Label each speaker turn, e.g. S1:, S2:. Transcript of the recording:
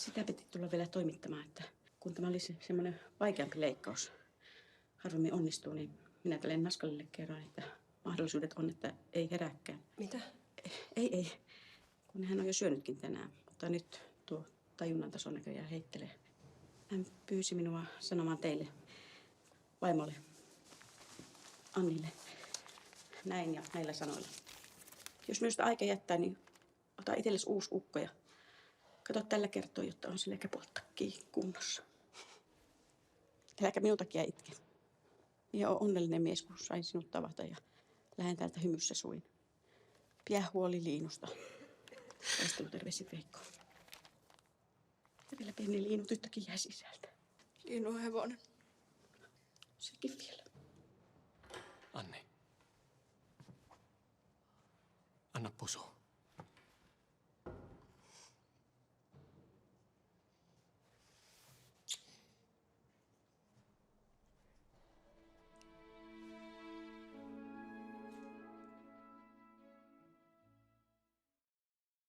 S1: Sitä piti tulla vielä toimittamaan, että kun tämä olisi semmoinen vaikeampi leikkaus, harvemmin onnistuu, niin minä tälle Naskalille kerroin, että mahdollisuudet on, että ei herääkään.
S2: Mitä?
S1: Ei. Kun hän on jo syönytkin tänään, mutta nyt tuo tajunnan tason näköjään heittelee. Hän pyysi minua sanomaan teille, vaimolle, Annille, näin ja näillä sanoilla. Jos minusta aika jättää, niin ota itsellesi uusi ukko ja kato tällä kertoo, jotta on selkäpolttakki kunnossa. Äläkä minun takia itke. Minä olen onnellinen mies, kun sain sinut tavata ja lähden täältä hymyssä suin. Pidä huoli Liinusta. Taisteluterveisin Veikko. Ja vielä pieni Liinu tyttökin jää sisältä.
S2: Liinu hevonen.
S1: Sekin vielä.
S3: Anni. Anna pusu.